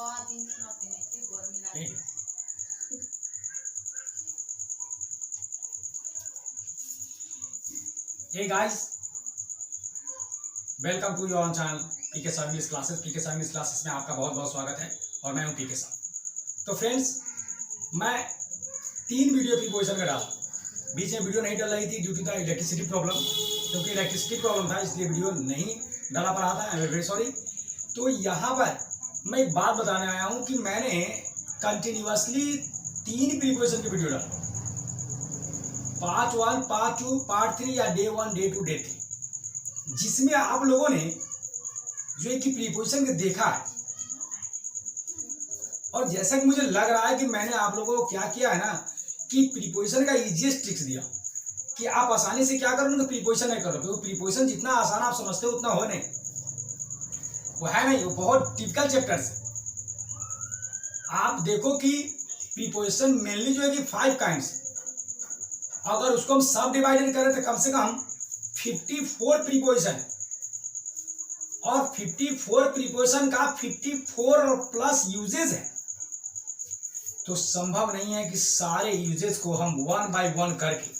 Hey guys, welcome to your channel PK sir English classes. PK sir English classes में आपका बहुत बहुत स्वागत है और मैं हूं पीके सर। तो फ्रेंड्स, मैं 3 वीडियो प्रीपोजिशन का डाला। बीच में वीडियो नहीं डाल रही थी due to the electricity problem, क्योंकि इलेक्ट्रिसिटी प्रॉब्लम था इसलिए वीडियो नहीं डाला पड़ा था। I am very sorry. तो यहाँ पर मैं एक बात बताने आया हूँ कि मैंने कंटिन्यूअसली 3 प्रीपोजिशन की वीडियो डाला, पार्ट 1, पार्ट 2, पार्ट 3 या डे 1, डे 2, डे 3, जिसमें आप लोगों ने जो एक प्रीपोजिशन को देखा है। और जैसा कि मुझे लग रहा है कि मैंने आप लोगों को क्या किया है ना, कि प्रीपोजिशन का इजीएस्ट ट्रिक्स दिया कि आप आसानी से क्या करो, प्रीपोजिशन नहीं करो। क्योंकि प्रीपोजिशन जितना आसान आप समझते हो उतना हो नहीं, वो है नहीं, वो बहुत टिपिकल चैप्टर है। आप देखो कि प्रीपोजिशन मेनली जो है कि 5 काइंड्स, अगर उसको हम सब डिवाइडेड करें तो कम से कम 54 प्रीपोजिशन है। और 54 प्रीपोजिशन का 54 और प्लस यूजेज है। तो संभव नहीं है कि सारे यूजेज को हम 1 बाय 1 करके,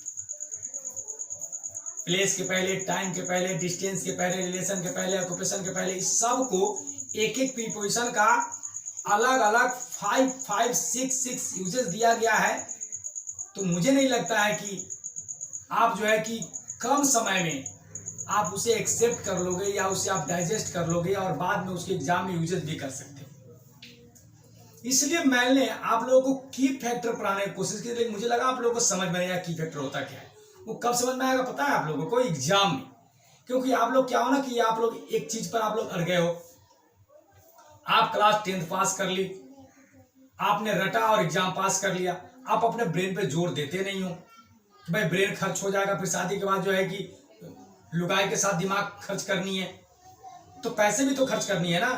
प्लेस के पहले, टाइम के पहले, डिस्टेंस के पहले, रिलेशन के पहले, ऑक्यूपेशन के पहले, इस सब को एक एक प्रीपोजिशन का अलग अलग 5, 6 यूजेज दिया गया है। तो मुझे नहीं लगता है कि आप जो है कि कम समय में आप उसे एक्सेप्ट कर लोगे या उसे आप डाइजेस्ट कर लोगे और बाद में उसके एग्जाम में यूजेस भी कर सकते हो। इसलिए मैंने आप लोगों को की फैक्टर पढ़ाने की कोशिश की, लेकिन मुझे लगा आप लोगों को समझ में नहीं आया की फैक्टर होता क्या है। वो कब समझ में आएगा पता है आप लोगों को? एग्जाम में। क्योंकि आप लोग क्या हो ना कि आप लोग एक चीज पर आप लोग अड़ गए हो। आप क्लास 10th पास कर ली, आपने रटा और एग्जाम पास कर लिया। आप अपने ब्रेन पे जोर देते नहीं हो कि भाई ब्रेन खर्च हो जाएगा, फिर शादी के बाद जो है कि लुगाई के साथ दिमाग खर्च करनी है, तो पैसे भी तो खर्च करनी है ना,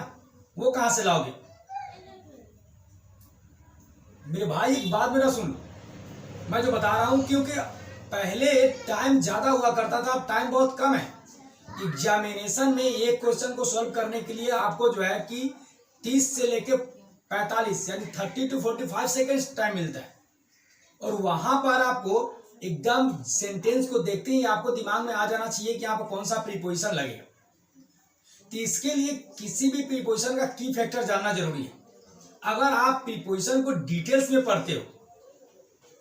वो कहां से लाओगे? मेरे भाई एक बात मेरा सुन, मैं जो बता रहा हूं, क्योंकि पहले टाइम ज्यादा हुआ करता था, अब टाइम बहुत कम है। एग्जामिनेशन में एक क्वेश्चन को सॉल्व करने के लिए आपको जो है कि 30 से लेके 45 यानी 30 to 45 सेकेंड्स टाइम मिलता है। और वहां पर आपको एकदम सेंटेंस को देखते ही आपको दिमाग में आ जाना चाहिए कि यहाँ पर कौन सा प्रीपोजिशन लगेगा। तो इसके लिए किसी भी प्रीपोजिशन का की फैक्टर जानना जरूरी है। अगर आप प्रीपोजिशन को डिटेल्स में पढ़ते हो,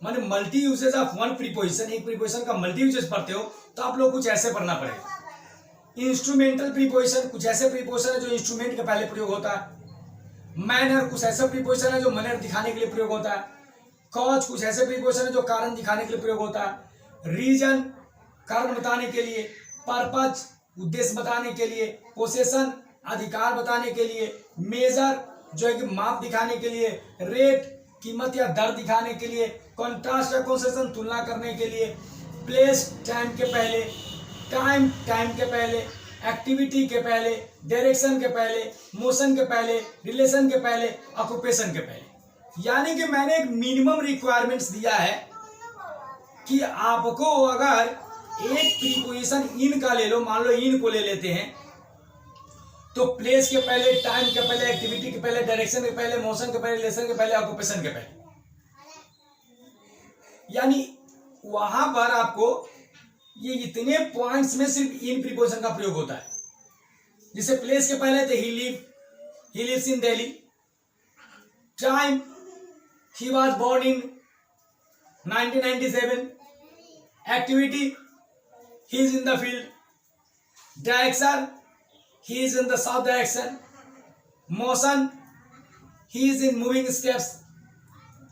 माने multi uses of one preposition, एक प्रीपोजिशन का मल्टी यूजेस पढ़ते हो, तो आप लोग कुछ ऐसे पढ़ना पड़ेगा। इंस्ट्रूमेंटल प्रीपोजिशन, कुछ ऐसे प्रीपोजिशन है जो इंस्ट्रूमेंट के पहले प्रयोग होता है। मैनर, कुछ ऐसा प्रीपोजिशन है जो मैनर दिखाने के लिए प्रयोग होता है। कॉज, कुछ ऐसे प्रीपोजिशन है जो कारण दिखाने के लिए प्रयोग होता है। रीजन, कारण बताने के लिए। पर्पज, उद्देश्य बताने के लिए। पोसेशन, अधिकार बताने के लिए। मेजर, जो है कि माप दिखाने के लिए। रेट, कीमत या दर दिखाने के लिए। कॉन्ट्रास्ट या कंसेशन, तुलना करने के लिए। प्लेस, टाइम के पहले। टाइम, टाइम के पहले। एक्टिविटी के पहले। डायरेक्शन के पहले। मोशन के पहले। रिलेशन के पहले। ऑक्यूपेशन के पहले। यानी कि मैंने एक मिनिमम रिक्वायरमेंट्स दिया है कि आपको अगर एक प्रीपोजिशन इन का ले लो, मान लो इन को ले लेते हैं, तो प्लेस के पहले, टाइम के पहले, एक्टिविटी के पहले, डायरेक्शन के पहले, मोशन के पहले, रिलेशन के पहले, ऑक्यूपेशन के पहले। यानी वहां पर आपको ये इतने पॉइंट्स में सिर्फ इन प्रीपोजिशन का प्रयोग होता है। जैसे प्लेस के पहले थे ही lives in Delhi. Time, he was born in 1997. Activity, he is in the field. Direction, he is in the south direction. Motion, he is in moving steps.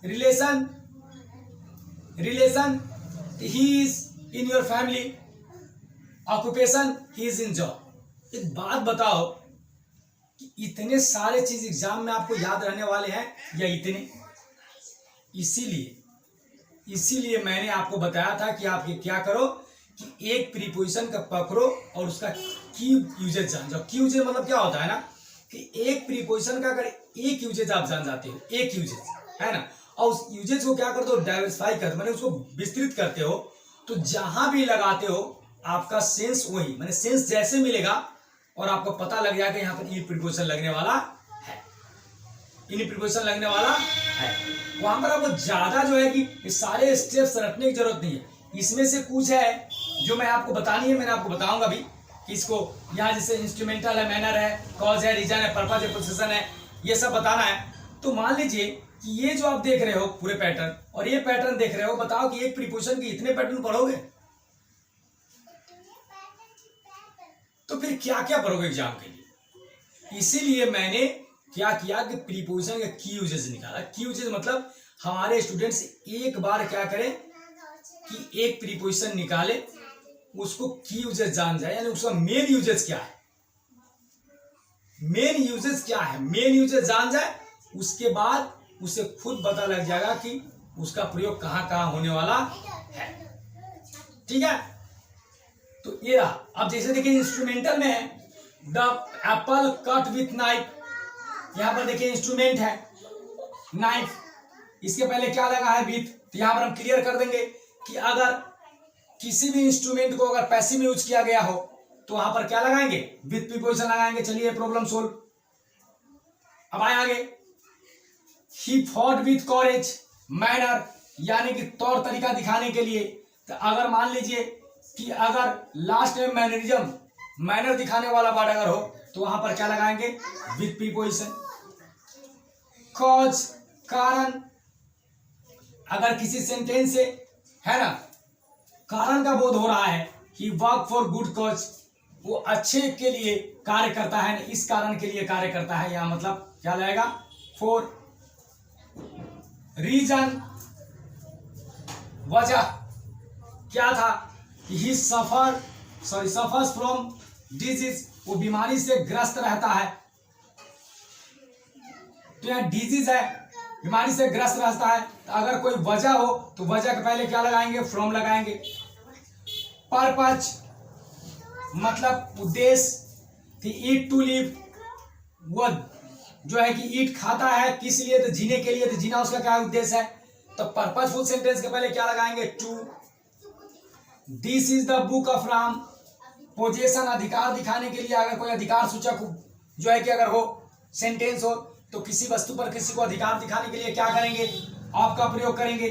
Relation, he is in your family. Occupation, he is in job. एक बात बताओ कि इतने सारे चीज exam में आपको याद रहने वाले हैं या इतने? इसीलिए मैंने आपको बताया था कि आप ये क्या करो कि एक प्रीपोजिशन का पकड़ो और उसका की यूजेज जान जाओ। की यूजेज मतलब क्या होता है ना, कि एक प्रीपोजिशन का अगर एक यूजेज आप जान जाते हो, एक यूजेज है ना, और उस यूजेज को क्या करते हो, डाइवर्सिफाई करते हो, मैंने उसको विस्तृत करते हो, तो जहां भी लगाते हो आपका सेंस वही, मैंने सेंस जैसे मिलेगा और आपको पता लग जाएगा यहाँ पर ये प्रीपोजिशन लगने वाला है। इन प्रीपोजिशन लगने वाला है। वहां पर आपको ज्यादा जो है कि सारे स्टेप्स रटने की जरूरत नहीं है। इसमें से कुछ है जो मैं आपको बतानी है, मैंने आपको बताऊंगा भी कि इसको यहाँ जैसे इंस्ट्रूमेंटल है, मैनर है, कॉज है, रीजन है, पर्पज है, पोजीशन है, ये सब बताना है। तो मान लीजिए कि ये जो आप देख रहे हो पूरे पैटर्न और ये पैटर्न देख रहे हो, बताओ कि एक प्रीपोजिशन के इतने पैटर्न पढ़ोगे तो फिर क्या क्या पढ़ोगे एग्जाम के लिए। इसीलिए मैंने क्या किया कि प्रीपोजिशन का की यूजेस निकाला। की यूजेस मतलब हमारे स्टूडेंट्स एक बार क्या करें कि एक प्रीपोजिशन निकाले, उसको की यूजेस जान जाए, यानी उसका मेन यूजेस क्या है, मेन यूजेस क्या है, मेन यूजेस जान जाए, उसके बाद उसे खुद पता लग जाएगा कि उसका प्रयोग कहां कहां होने वाला है। ठीक है, तो ये रहा। अब जैसे देखिए इंस्ट्रूमेंटल में है the Apple cut with knife, यहां पर देखिए इंस्ट्रूमेंट है नाइफ, इसके पहले क्या लगा है विथ। तो यहां पर हम क्लियर कर देंगे कि अगर किसी भी इंस्ट्रूमेंट को अगर पैसिव में यूज किया गया हो तो वहां पर क्या लगाएंगे, विथ प्रीपोजिशन लगाएंगे। चलिए प्रॉब्लम सोल्व। अब आए आगे, ही फॉट विथ कॉरेज, मैनर यानी कि तौर तरीका दिखाने के लिए। तो अगर मान लीजिए कि अगर लास्ट में मैनरिज्म, मैनर दिखाने वाला वर्ड अगर हो तो वहां पर क्या लगाएंगे, विथ प्रीपोजिशन। कॉज कारण, अगर किसी सेंटेंस से है ना कारण का बोध हो रहा है, ही वर्क फॉर गुड कॉज, वो अच्छे के लिए कार्य करता है, इस कारण के लिए कार्य करता है, यहां मतलब क्या लगेगा, फॉर। रीजन वजह क्या था, ही सफर्स फ्रॉम डिजीज, वो बीमारी से ग्रस्त रहता है। तो यहाँ डिजीज है, बीमारी से ग्रस्त रहता है। तो अगर कोई वजह हो तो वजह के पहले क्या लगाएंगे, फ्रॉम लगाएंगे। पर्पज मतलब उद्देश्य, ईट टू लिव, वो जो है कि ईट खाता है किस लिए, तो जीने के लिए, तो जीना उसका क्या उद्देश्य है। तो पर्पजफुल सेंटेंस के पहले क्या लगाएंगे, to. This is the book of Ram, possession अधिकार दिखाने के लिए, अगर कोई अधिकार सूचक जो है कि अगर हो सेंटेंस हो तो किसी वस्तु पर किसी को अधिकार दिखाने के लिए क्या करेंगे, ऑफ का प्रयोग करेंगे।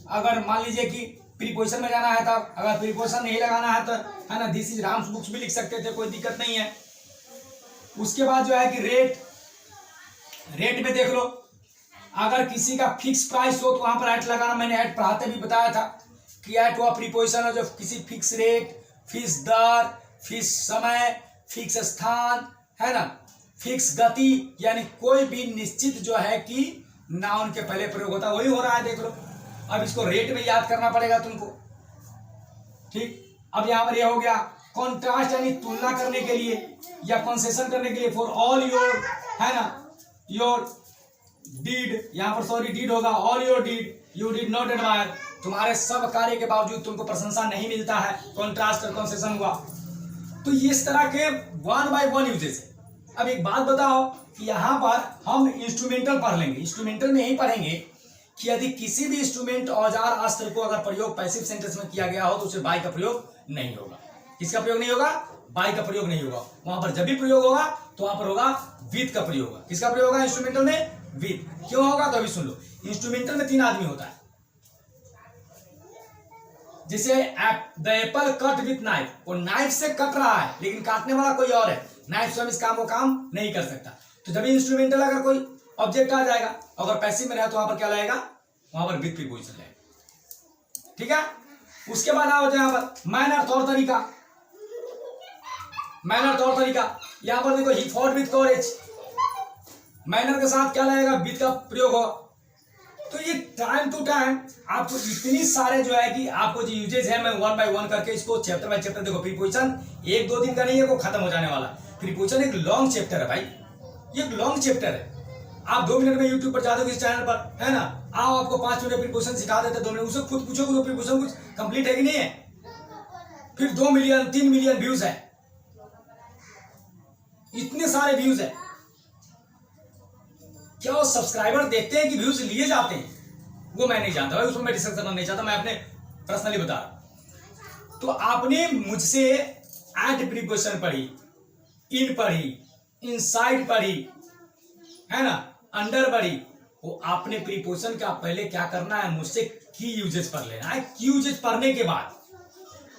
अगर मान लीजिए कि प्रीपोजिशन में जाना है तब, अगर प्रीपोजिशन नहीं लगाना है तो है ना दिस इज राम्स बुक्स भी लिख सकते थे, कोई दिक्कत नहीं है। उसके बाद जो है कि रेट में देख लो, अगर किसी का फिक्स प्राइस हो तो वहां पर एट लगाना। मैंने एट पढ़ाते भी बताया था कि एट वह प्रीपोजिशन है जो किसी फिक्स रेट, फिक्स दर, फिक्स समय, फिक्स स्थान, है ना, फिक्स गति, यानी कोई भी निश्चित जो है कि नाउन के पहले प्रयोग होता है, वही हो रहा है, देख लो। अब इसको रेट में याद करना पड़ेगा तुमको। ठीक, अब यहां पर यह हो गया कॉन्ट्रास्ट यानी तुलना करने के लिए या कंसेशन करने के लिए। फॉर ऑल योर, है ना, योर डीड, यहां पर सॉरी डीड होगा, all your did you did not admire, तुम्हारे सब कार्य के बावजूद तुमको प्रशंसा नहीं मिलता है, कॉन्ट्रास्ट और कंसेशन हुआ। तो इस तरह के 1 by 1 यूजेस है। अब एक बात बताओ कि यहां पर हम इंस्ट्रूमेंटल पढ़ लेंगे, इंस्ट्रूमेंटल में यही पढ़ेंगे कि यदि किसी भी इंस्ट्रूमेंट, औजार, अस्त्र को अगर प्रयोग पैसिव सेंटेंस में किया गया हो तो उसे बाई का प्रयोग नहीं होगा। किसका प्रयोग नहीं होगा, बाई का प्रयोग नहीं होगा। वहां पर जब भी प्रयोग होगा तो वहां पर होगा विथ का प्रयोग होगा। किसका प्रयोग होगा इंस्ट्रूमेंटल में, विथ। क्यों होगा तो अभी सुन लो। इंस्ट्रूमेंटल में 3 आदमी होता है, जिसे the Apple cut with knife, वो नाइफ से कट रहा है लेकिन काटने वाला कोई और है, नाइफ स्वयं इस काम को काम नहीं कर सकता। तो जब इंस्ट्रूमेंटल अगर कोई ऑब्जेक्ट आ जाएगा, अगर पैसिव में रहे तो वहां पर क्या लगेगा, वहां पर विथ प्रीपोजिशन लगेगा। ठीक है, उसके बाद आओ यहां पर मैनर, तौर तरीका। मैनर तौर तरीका, यहां पर देखो ही फॉट विथ कॉरेज, मैनर के साथ क्या लगेगा, विथ का प्रयोग होगा। तो ये टाइम टू टाइम आपको इतनी सारे जो है कि आपको जो यूजेज है, मैं 1 by 1 करके इसको चैप्टर बाय चैप्टर, देखो प्रीपोजिशन 1-2 दिन का नहीं है, वो खत्म हो जाने वाला। प्रीपोजिशन एक लॉन्ग चैप्टर है भाई, ये एक लॉन्ग चैप्टर है। आप 2 मिनट में यूट्यूब पर जाते हो इस चैनल पर, है ना, आओ आपको 5 मिनट प्रीपोजिशन सिखा देते, 2 मिनट, उसे खुद पूछोगे तो प्रीपोजिशन कुछ कंप्लीट है कि नहीं है। फिर 2 मिलियन 3 मिलियन व्यूज है, इतने सारे व्यूज है। क्या वो सब्सक्राइबर देखते हैं कि व्यूज लिए जाते हैं, वो मैं नहीं जानता भाई, उसमें मैं डिस्कस करना नहीं चाहता, मैं अपने पर्सनली बता रहा। तो आपने मुझसे एट प्रीपोजिशन पढ़ी, इन पढ़ी, इनसाइड पढ़ी, है ना, अंडर बड़ी, वो आपने प्रीपोजिशन का पहले क्या करना है, मुझसे की यूजेस पढ़ लेना है। की यूजेस पढ़ने के बाद,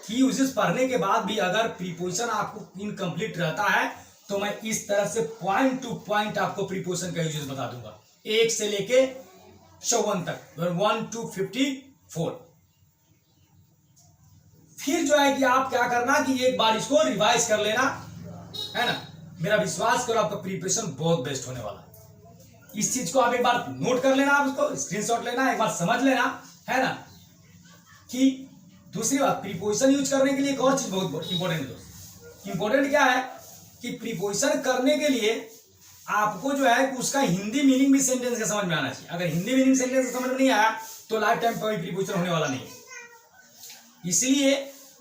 की यूजेस पढ़ने के बाद भी अगर प्रीपोजिशन आपको इनकम्प्लीट रहता है तो मैं इस तरह से पॉइंट टू पॉइंट आपको प्रीपोजिशन का यूजेस बता दूंगा, 1 से लेके 54 तक, 1 to 54। फिर जो है कि आप क्या करना कि एक बार इसको रिवाइज कर लेना, है ना। मेरा विश्वास करो आपका प्रिपरेशन बहुत बेस्ट होने वाला है। इस चीज को आप एक बार नोट कर लेना, आप इसको स्क्रीनशॉट लेना, एक बार समझ लेना, है ना। कि दूसरी बात, प्रीपोजिशन यूज करने के लिए एक और चीज बहुत इंपॉर्टेंट है। इंपॉर्टेंट क्या है कि प्रीपोजिशन करने के लिए आपको जो है उसका हिंदी मीनिंग भी सेंटेंस का समझ में आना चाहिए। अगर हिंदी मीनिंग सेंटेंस का समझ में नहीं आया तो लाइफ टाइम कोई प्रीपोजिशन होने वाला नहीं है। इसलिए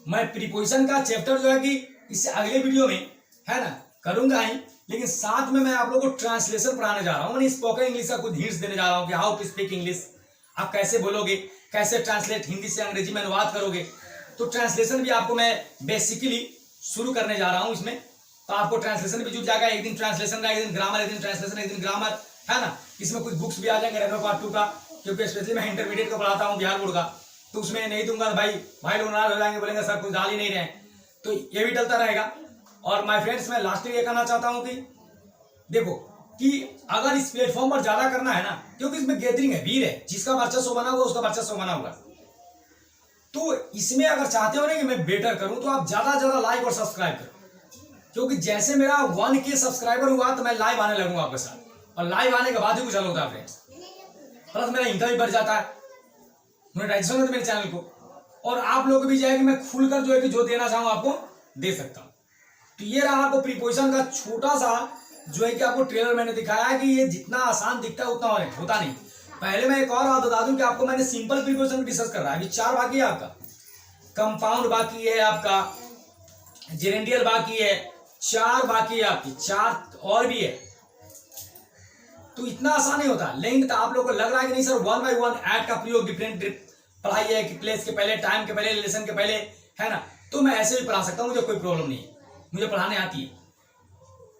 मैं प्रीपोजिशन का चैप्टर जो है कि इससे अगले वीडियो में, है ना, करूंगा ही, लेकिन साथ में मैं आप लोगों को ट्रांसलेशन पढ़ाने जा रहा हूं। मैंने स्पोकन इंग्लिश का कुछ हिंट्स देने जा रहा हूं कि हाउ टू स्पीक इंग्लिश, आप कैसे बोलोगे, कैसे ट्रांसलेट हिंदी से अंग्रेजी में अनुवाद करोगे। तो ट्रांसलेशन भी आपको मैं बेसिकली शुरू करने जा रहा हूं इसमें। तो आपको ट्रांसलेशन भी जुट जाएगा, एक दिन ट्रांसलेशन का, एक दिन ग्रामर, एक दिन ट्रांसलेशन, एक दिन ग्रामर, है ना। इसमें कुछ बुक्स भी आ जाएंगे रेनो पार्ट 2 का, क्योंकि स्पेशली मैं इंटरमीडिएट को पढ़ाता हूँ बिहार बोर्ड का, तो उसमें नहीं दूंगा भाई लोग नाराज हो जाएंगे, बोलेंगे सर कुछ डाल ही नहीं रहे, तो ये भी डलता रहेगा। और माय फ्रेंड्स, मैं लास्ट में ये कहना चाहता हूँ कि देखो कि अगर इस प्लेटफॉर्म पर ज्यादा करना है ना, क्योंकि इसमें गैदरिंग है, भीड़ है, जिसका वर्चस्व बना हुआ उसका वर्चस्व बना हुआ, तो इसमें अगर चाहते हो ना कि मैं बेटर करूं तो आप ज्यादा ज्यादा लाइक और सब्सक्राइब करो, क्योंकि जैसे मेरा 1K सब्सक्राइबर हुआ तो मैं लाइव आने लगूंगा आपके साथ, और लाइव आने के बाद ही कुछ अलग होता है फ्रेंड्स, प्लस मेरा इनकम भी बढ़ जाता है, मोनेटाइजेशन होता है मेरे चैनल को, और आप लोग भी जाएगी मैं खुलकर जो है कि जो देना चाहूँ आपको दे सकता हूँ। तो ये रहा आपको प्रीपोजिशन का छोटा सा जो है कि आपको ट्रेलर मैंने दिखाया है कि ये जितना आसान दिखता है उतना होता नहीं। पहले मैं एक और बात बता दूं कि आपको मैंने सिंपल प्रीपोजिशन डिस्कस कर रहा है, अभी 4 बाकी है आपका, कंपाउंड बाकी है आपका, जेरेंडियल बाकी है, 4 बाकी है आपकी, 4 और भी है। तो इतना आसान नहीं होता, लेकिन आप लोगों को लग रहा है कि नहीं सर 1 by 1 ऐड का प्रयोग डिफरेंट पढ़ाई है कि प्लेस के पहले, टाइम के पहले, लेसन के पहले, है ना, तो मैं ऐसे भी पढ़ा सकता हूँ, मुझे कोई प्रॉब्लम नहीं है, मुझे पढ़ाने आती है।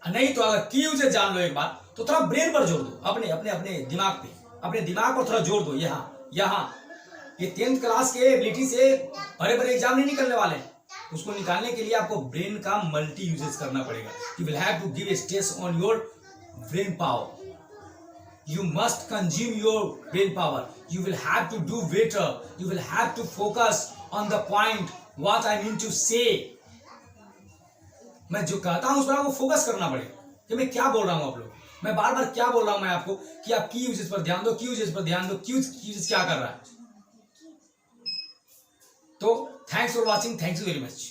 नहीं तो अगर की यूजेस जान लो एक बार तो थोड़ा ब्रेन पर जोड़ दो, अपने अपने अपने दिमाग पे, अपने दिमाग पर थोड़ा जोड़ दो। यहाँ ये 10th क्लास के एबिलिटी से बड़े बड़े एग्जाम नहीं निकलने वाले हैं, उसको निकालने के लिए आपको ब्रेन का मल्टी यूजेस करना पड़ेगा। You will have to give stress on your brain power, you must consume your brain power, you will have to do better, you will have to focus on the point what I mean to say। मैं जो कहता हूं उस पर आपको focus करना पड़ेगा कि मैं क्या बोल रहा हूं, आप लोग, मैं बार बार क्या बोल रहा हूं मैं आपको, कि आप की यूजेस पर ध्यान दो, की यूजेस पर ध्यान दो, की यूजेस क्या कर रहा है। तो thanks for watching, thanks very much.